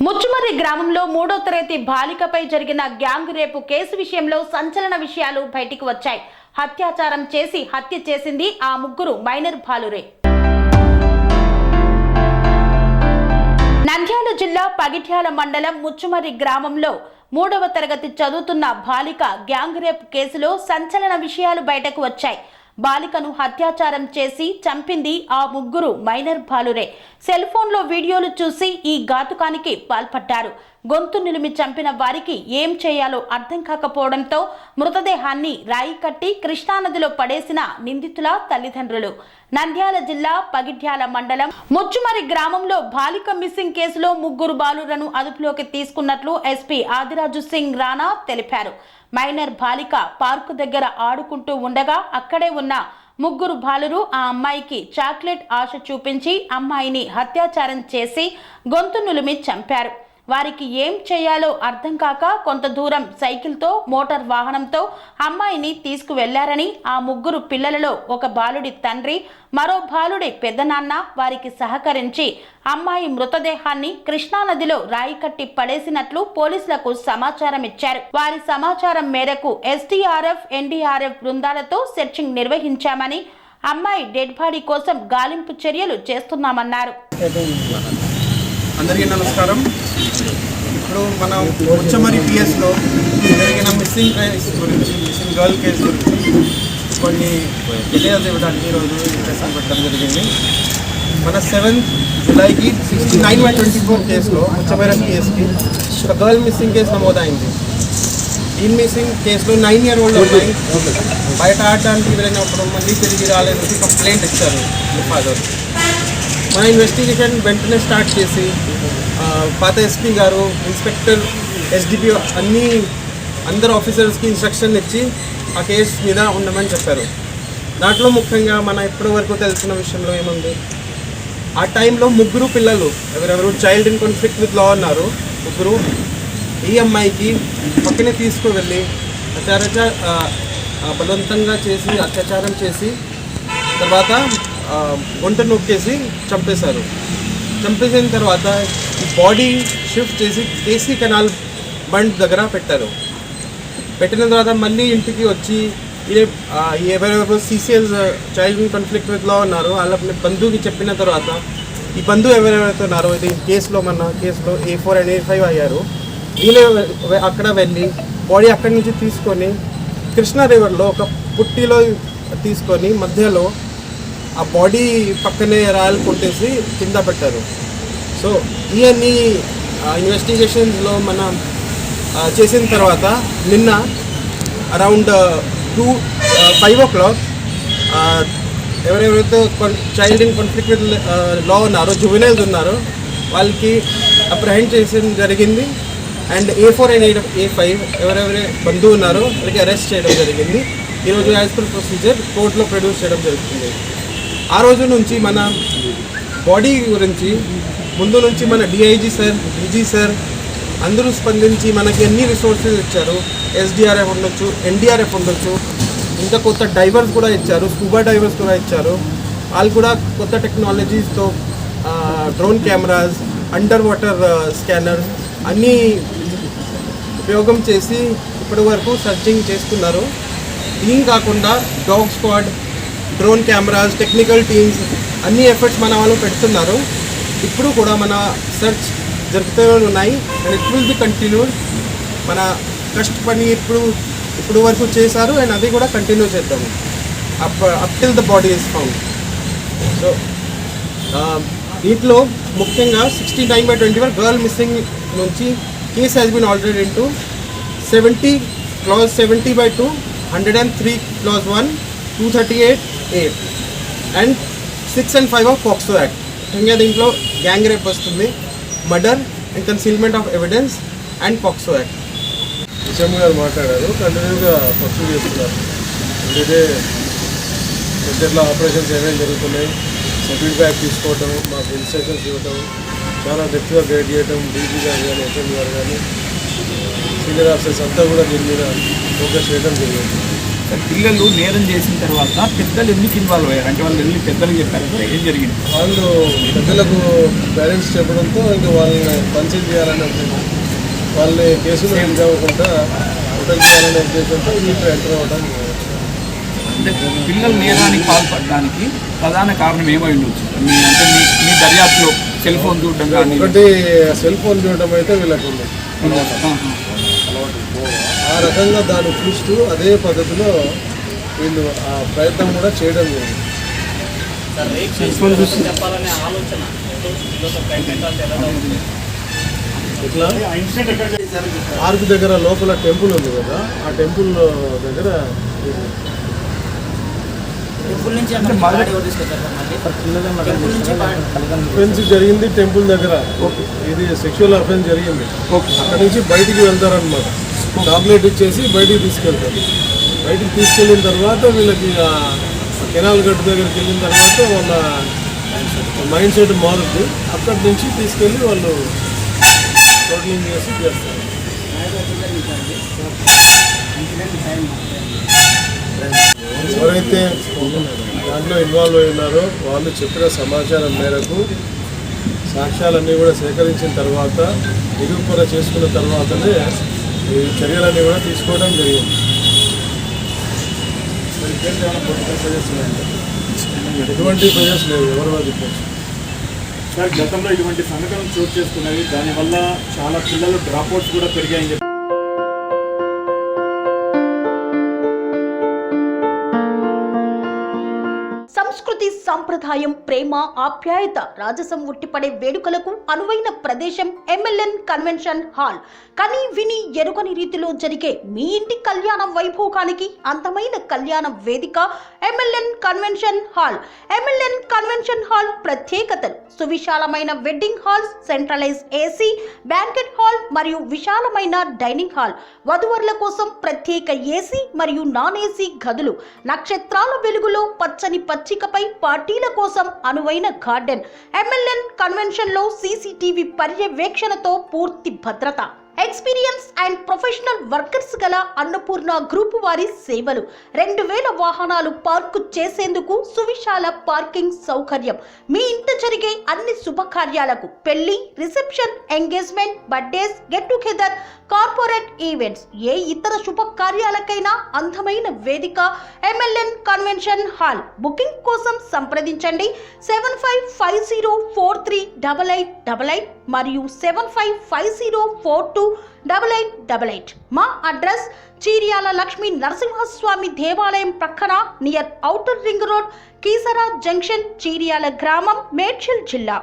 ముచ్చుమర్రి గ్రామంలో 3వ తరగతి బాలికపై జరిగిన గ్యాంగ్ రేపు కేసు విషయంలో సంచలన విషయాలు బయటికి వచ్చాయి. అత్యాచారం చేసి హత్య చేసింది ఆ ముగ్గురు మైనర్ బాలురే. నంద్యాల జిల్లా పగిట్యాల మండలం ముచ్చుమర్రి గ్రామంలో 3వ తరగతి చదువుతున్న బాలిక గ్యాంగ్ రేప్ కేసులో సంచలన విషయాలు బయటకు వచ్చాయి. బాలికను అత్యాచారం చేసి చంపింది ఆ ముగ్గురు మైనర్ బాలురే. సెల్ ఫోన్లో వీడియోలు చూసి ఈ ఘాతుకానికి పాల్పడ్డారు. గొంతు నిలిమి చంపిన వారికి ఏం చేయాలో అర్థం కాకపోవడంతో మృతదేహాన్ని రాయి కట్టి కృష్ణానదిలో పడేసిన నిందితుల తల్లిదండ్రులు. నంద్యాల జిల్లా పగిట్యాల మండలం ముచ్చుమర్రి గ్రామంలో బాలిక మిస్సింగ్ కేసులో ముగ్గురు బాలురను అదుపులోకి తీసుకున్నట్లు ఎస్పీ ఆదిరాజు సింగ్ రాణా తెలిపారు. మైనర్ బాలిక పార్కు దగ్గర ఆడుకుంటూ ఉండగా అక్కడే ఉన్న ముగ్గురు బాలురు ఆ అమ్మాయికి చాక్లెట్ ఆశ చూపించి అమ్మాయిని అత్యాచారం చేసి గొంతు నులిమి చంపారు. వారికి ఏం చేయాలో అర్థం కాక కొంత దూరం సైకిల్తో మోటార్ వాహనంతో అమ్మాయిని తీసుకువెళ్లారని, ఆ ముగ్గురు పిల్లలలో ఒక బాలుడి తండ్రి, మరో బాలుడి పెద్దనాన్న వారికి సహకరించి అమ్మాయి మృతదేహాన్ని కృష్ణానదిలో రాయి కట్టి పడేసినట్లు పోలీసులకు సమాచారం ఇచ్చారు. వారి సమాచారం మేరకు ఎస్డీఆర్ఎఫ్, ఎన్డీఆర్ఎఫ్ బృందాలతో సెర్చింగ్ నిర్వహించామని, అమ్మాయి డెడ్ బాడీ కోసం గాలింపు చర్యలు చేస్తున్నామన్నారు. అందరికీ నమస్కారం. ఇప్పుడు మనం ముచ్చమరి పిఎస్లో జరిగిన మిస్సింగ్ కేసు గురించి, మిస్సింగ్ గర్ల్ కేసు గురించి కొన్ని డీటెయిల్స్ ఇవ్వడానికి ఈరోజు ఇంట్రెస్ట్ పెట్టడం జరిగింది. మన 7th జూలైకి 69/24 కేసులో ముచ్చమరి పిఎస్కి ఒక గర్ల్ మిస్సింగ్ కేసు నమోదైంది. ఈ మిస్సింగ్ కేసులో 9-year-old అమ్మాయి బయట ఆడడానికి వెళ్ళినప్పుడు మళ్ళీ తిరిగి రాలేదని కంప్లైంట్ ఇచ్చారు ఫాదర్. మన ఇన్వెస్టిగేషన్ వెంటనే స్టార్ట్ చేసి పాత ఎస్పీ గారు, ఇన్స్పెక్టర్, ఎస్డిపి అందరు ఆఫీసర్స్కి ఇన్స్ట్రక్షన్ ఇచ్చి ఆ కేసు మీద ఉండమని చెప్పారు. దాంట్లో ముఖ్యంగా మన ఇప్పటి వరకు తెలిసిన విషయంలో ఏముంది, ఆ టైంలో ముగ్గురు పిల్లలు ఎవరెవరు child in conflict with law ఉన్నారు. ముగ్గురు ఈ అమ్మాయికి పక్కనే తీసుకువెళ్ళి బలవంతంగా చేసి అత్యాచారం చేసి తర్వాత వంట నొక్కేసి చంపేశారు. చంపేసిన తర్వాత ఈ బాడీ షిఫ్ట్ చేసి కేసీ కెనాల్ బండ్ దగ్గర పెట్టారు. పెట్టిన తర్వాత మళ్ళీ ఇంటికి వచ్చి ఎవరెవరు CCL child in conflict with law ఉన్నారో వాళ్ళ బంధువుకి చెప్పిన తర్వాత ఈ బంధువు ఎవరెవరైతే ఉన్నారో ఇది కేసులో మన కేసులో A4 and A5 అయ్యారు. వీళ్ళే అక్కడ వెళ్ళి బాడీ అక్కడి నుంచి తీసుకొని కృష్ణా రివర్లో ఒక పుట్టిలో తీసుకొని మధ్యలో ఆ బాడీ పక్కనే రాయలు కొట్టేసి కింద పెట్టారు. సో ఇవన్నీ ఇన్వెస్టిగేషన్స్లో మనం చేసిన తర్వాత నిన్న అరౌండ్ 5 o'clock ఎవరెవరైతే child in conflict with law ఉన్నారో, జువెనైల్స్ ఉన్నారో వాళ్ళకి అప్రహెండ్ చేసిన జరిగింది. అండ్ A4 and A5 ఎవరెవరి బంధువు ఉన్నారో వాళ్ళకి అరెస్ట్ చేయడం జరిగింది. ఈరోజు యాజ్ పర్ ప్రొసీజర్ కోర్టులో ప్రొడ్యూస్ చేయడం జరుగుతుంది. ఆ రోజు నుంచి మన బాడీ గురించి ముందు నుంచి మన డిఐజీ సార్, డీజీ సార్ అందరూ స్పందించి మనకి ఎన్ని రిసోర్సెస్ ఇచ్చారు. ఎస్డీఆర్ఎఫ్ ఉండొచ్చు, ఎన్డీఆర్ఎఫ్ ఉండొచ్చు, ఇంకా కొత్త డైవర్స్ కూడా ఇచ్చారు, స్కూబా డైవర్స్ కూడా ఇచ్చారు. వాళ్ళు కూడా కొత్త టెక్నాలజీస్తో drone cameras, under water scanners అన్నీ ఉపయోగం చేసి ఇప్పటి వరకు సర్చింగ్ చేస్తున్నారు. దీని కాకుండా dog squad, drone cameras, technical teams అన్ని ఎఫర్ట్స్ మన వాళ్ళు పెడుతున్నారు. ఇప్పుడు కూడా మన సెర్చ్ జరుగుతూనే ఉన్నాయి. And it will be continued. మన కష్టపడి ఇప్పుడు వరకు చేశారు అండ్ అది కూడా కంటిన్యూ చేద్దాము up till the body is found. So దీంట్లో ముఖ్యంగా 69/24 గర్ల్ మిస్సింగ్ నుంచి case has been already into 70 clause 70/2, 103 clause 1, 238A and 6 and 5 of POCSO act. ముఖ్యంగా దీంట్లో గ్యాంగ్ రేప్ వస్తుంది, murder and concealment of evidence and POCSO act. విషయం గారు మాట్లాడారు, కంటిన్యూగా పర్సూ చేస్తున్నారు. ఇదే ఎట్లా ఆపరేషన్స్ ఏమేమి జరుగుతున్నాయి, ఫీడ్బ్యాక్ తీసుకోవటం, మాకు ఇన్స్ట్రక్షన్స్ ఇవ్వటం, చాలా డెప్త్గా గైడ్ చేయటం, డీజీ గారు కానీ, ఎస్ఎం గారు కానీ, సీనియర్ ఆఫీసర్స్ అంతా కూడా దీని మీద ఫోకస్ చేయడం జరిగింది. సార్ పిల్లలు నేరం చేసిన తర్వాత పెద్దలు ఎందుకు ఇన్వాల్వ్ అయ్యారు అంటే వాళ్ళు వెళ్ళి పెద్దలకు చెప్పారు సార్ ఏం జరిగింది? వాళ్ళు పెద్దలకు పేరెంట్స్ చెప్పడంతో ఇంకా వాళ్ళని కన్సిల్ చేయాలనే ఉద్దేశం, వాళ్ళని కేసులు ఎంపిక అవ్వకుండా ప్రొటెక్ట్ చేయాలనే ఉద్దేశంతో వీళ్ళు ఎంటర్ అవ్వడం. అంటే పిల్లలు నేరానికి పాల్పడడానికి ప్రధాన కారణం ఏమై ఉండొచ్చు అంటే మీ దర్యాప్తులో సెల్ ఫోన్ చూడడం కానీ? ఒకటి సెల్ ఫోన్ చూడడం అయితే వీళ్ళకు ఉంది. ఆ రకంగా దాన్ని చూస్తూ అదే పద్ధతిలో వీళ్ళు ఆ ప్రయత్నం కూడా చేయడం జరిగింది. ఇట్లా పార్క్ దగ్గర లోపల టెంపుల్ ఉంది కదా, ఆ టెంపుల్ దగ్గర అఫెన్స్ జరిగింది టెంపుల్ దగ్గర. ఇది సెక్షువల్ అఫెన్స్ జరిగింది. అక్కడి నుంచి బయటికి వెళ్తారనమాట, చాక్లెట్ ఇచ్చేసి బయటికి తీసుకెళ్తారు. బయటికి తీసుకెళ్ళిన తర్వాత వీళ్ళకి కెనాల్ గట్టు దగ్గరికి వెళ్ళిన తర్వాత వాళ్ళ మైండ్ సెట్ మారుద్ది. అక్కడి నుంచి తీసుకెళ్ళి వాళ్ళు టోటలింగ్ చేసి చేస్తారు. ఎవరైతే దాంట్లో ఇన్వాల్వ్ అయి ఉన్నారో వాళ్ళు చెప్పిన సమాచారం మేరకు సాక్ష్యాలన్నీ కూడా సేకరించిన తర్వాత నిరూపణ చేసుకున్న తర్వాతనే ఈ చర్యలన్నీ కూడా తీసుకోవడం జరిగింది. ఎటువంటి ప్రజెస్ లేదు, ఎవరు చెప్పచ్చు. సార్ గతంలో ఇటువంటి సంఘటనలు చోటు చేసుకున్నవి, దానివల్ల చాలా పిల్లలు డ్రాప్అవుట్స్ కూడా పెరిగాయని చెప్పి సంస్కృతి సాంప్రదాయం, ప్రేమ, ఆప్యాయత, రాజసం ఉట్టిపడే వేడుకలకు అనువైన ప్రదేశం ఎంఎల్ఎన్ కన్వెన్షన్ హాల్. కని విని ఎరుగని రీతిలో జరిగే మీ ఇంటి కళ్యాణ వైభోగానికి అందమైన కళ్యాణ వేదిక MLN convention hall. MLN convention hall ప్రత్యేకతలు: సువిశాలమైన wedding halls, centralise AC banquet hall మరియు విశాలమైన డైనింగ్ హాల్, వధువరుల కోసం ప్రత్యేక ఏసీ మరియు నాన్ ఏసీ గదులు, నక్షత్రాల వెలుగులో పచ్చని పచ్చికపై పార్టీల కోసం అనువైన గార్డెన్. ఎంఎల్ఎన్ కన్వెన్షన్ లో సీసీటీవీ పర్యవేక్షణతో పూర్తి భద్రత. ఎక్స్పీరియన్స్ అండ్ ప్రొఫెషనల్ వర్కర్స్ గల అన్నపూర్ణ గ్రూప్ వారి సేవలు. 2000 వాహనాలు పార్కు చేసేందుకు సువిశాల పార్కింగ్ సౌకర్యం. మీ ఇంట జరిగే అన్ని శుభకార్యాలకు, పెళ్లి, reception, engagement, birthdays, get together, corporate events, ఏ ఇతర శుభకార్యాలకైనా అందమైన వేదిక ఎంఎల్ఎన్ కన్వెన్షన్ హాల్. బుకింగ్ కోసం సంప్రదించండి 7550438888 మరియు 7550428888. మా అడ్రస్ చీర్యాల లక్ష్మీ నరసింహస్వామి దేవాలయం ప్రక్కన, near outer ring road, Keesara junction, Cheeryal గ్రామం, మేడ్చల్ జిల్లా.